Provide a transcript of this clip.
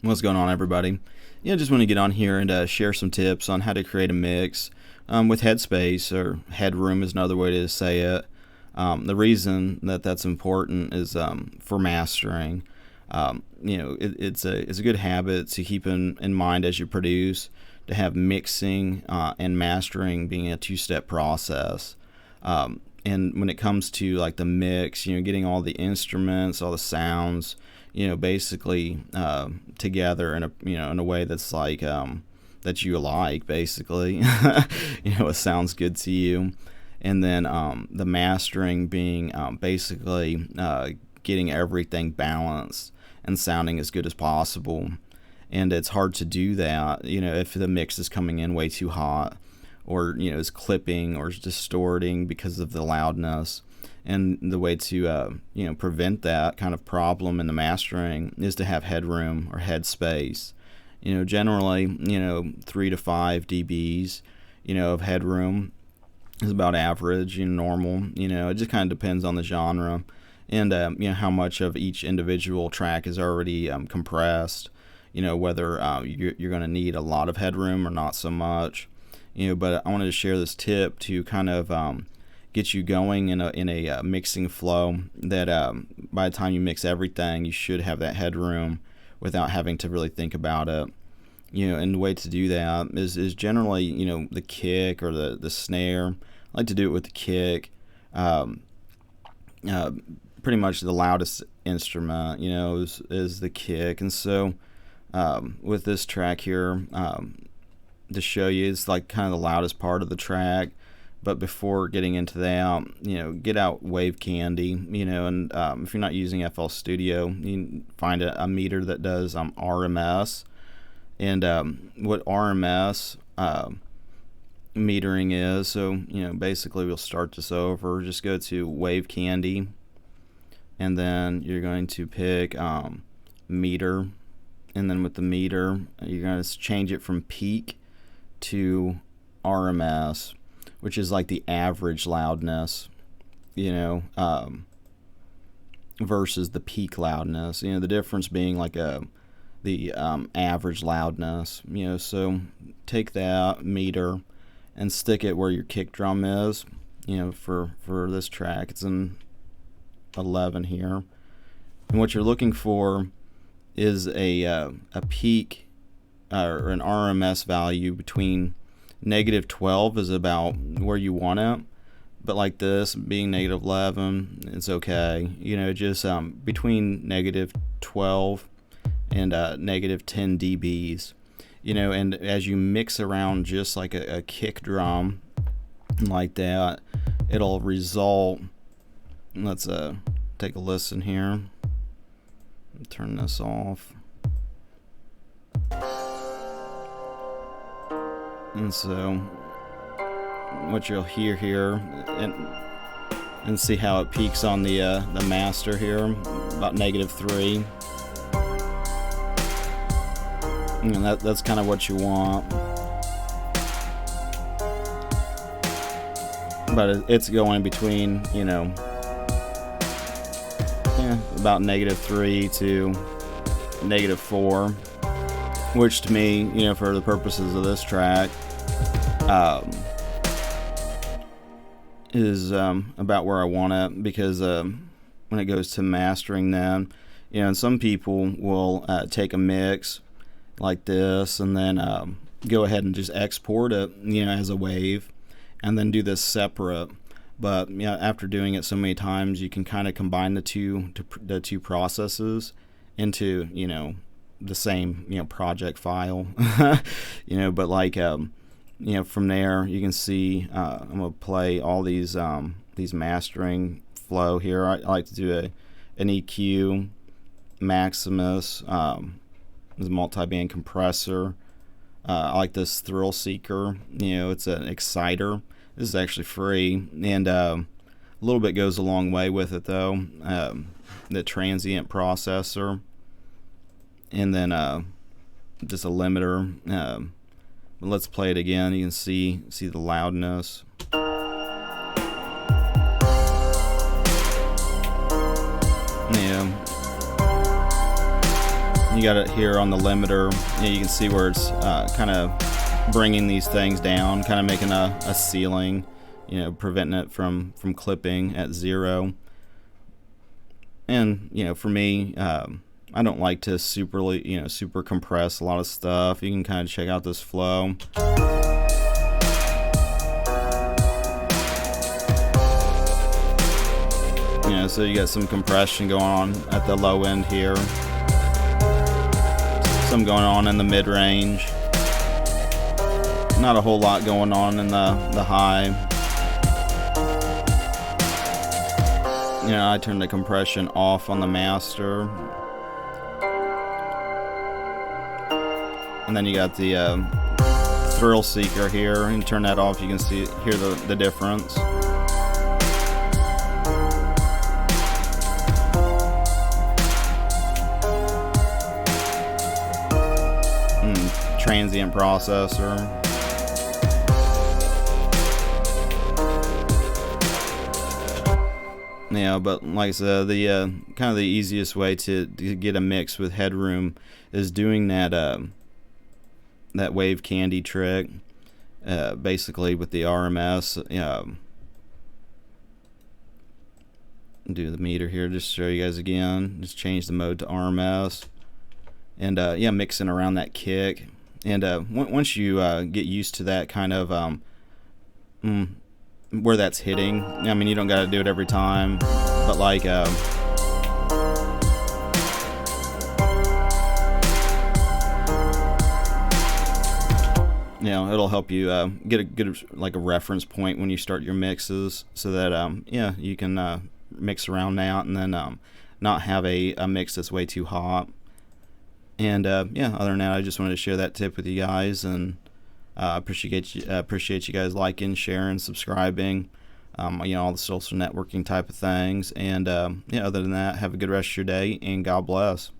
What's going on, everybody? Yeah, just want to get on here and share some tips on how to create a mix with headspace, or headroom is another way to say it. The reason that that's important is for mastering. It's a good habit to keep in mind as you produce, to have mixing and mastering being a two-step process. And when it comes to like the mix, getting all the instruments, all the sounds, basically together in a way that's like that you like, basically, it sounds good to you. And then the mastering being basically getting everything balanced and sounding as good as possible. And it's hard to do that, if the mix is coming in way too hot, or is clipping or is distorting because of the loudness. And the way to prevent that kind of problem in the mastering is to have headroom or headspace. Generally 3 to 5 dBs of headroom is about average and normal. It just kind of depends on the genre and how much of each individual track is already compressed. Whether you're going to need a lot of headroom or not so much. But I wanted to share this tip to kind of get you going in a mixing flow that by the time you mix everything, you should have that headroom without having to really think about it. And the way to do that is generally the kick or the snare. I like to do it with the kick. Pretty much the loudest instrument is the kick. And so with this track here, to show you, it's like kind of the loudest part of the track. But before getting into that, get out Wave Candy, and if you're not using FL Studio, you can find a meter that does RMS. And what RMS metering is, so basically we'll start this over. Just go to Wave Candy, and then you're going to pick meter, and then with the meter, you're going to change it from peak to RMS, which is like the average loudness, versus the peak loudness. The difference being like the average loudness. So take that meter and stick it where your kick drum is. For this track, it's in 11 here, and what you're looking for is a peak or an RMS value between -12 is about where you want it, but like this being -11, it's okay. Just between -12 and -10 dBs. And as you mix around just like a kick drum like that, it'll result. Let's take a listen here. Turn this off. And so what you'll hear here, and see how it peaks on the master here, about -3. And that's kind of what you want. But it's going between, about -3 to -4, which to me, for the purposes of this track, is about where I want it, because when it goes to mastering, then and some people will take a mix like this and then go ahead and just export it as a wave, and then do this separate. But after doing it so many times, you can kind of combine the two processes into the same project file. But like from there you can see I'm gonna play all these mastering flow here. I like to do an EQ, Maximus, is a multi-band compressor. I like this Thrill Seeker. It's an exciter. This is actually free, and a little bit goes a long way with it though. The transient processor, and then just a limiter. But let's play it again. You can see the loudness. you got it here on the limiter. You can see where it's kind of bringing these things down, kind of making a ceiling, preventing it from clipping at 0. And for me, I don't like to super compress a lot of stuff. You can kind of check out this flow. So you got some compression going on at the low end here, some going on in the mid-range, not a whole lot going on in the high. I turn the compression off on the master, and then you got the thrill seeker here, and turn that off. You can hear the difference. Transient processor. But like I said, the kind of the easiest way to get a mix with headroom is doing that wave candy trick, basically with the RMS. Do the meter here just to show you guys again. Just change the mode to RMS, and mixing around that kick. And once you get used to that kind of where that's hitting, I mean, you don't got to do it every time, but like it'll help you get a good a reference point when you start your mixes, so that you can mix around that, and then not have a mix that's way too hot. And other than that, I just wanted to share that tip with you guys, and appreciate you guys liking, sharing, subscribing, all the social networking type of things. And other than that, have a good rest of your day, and God bless.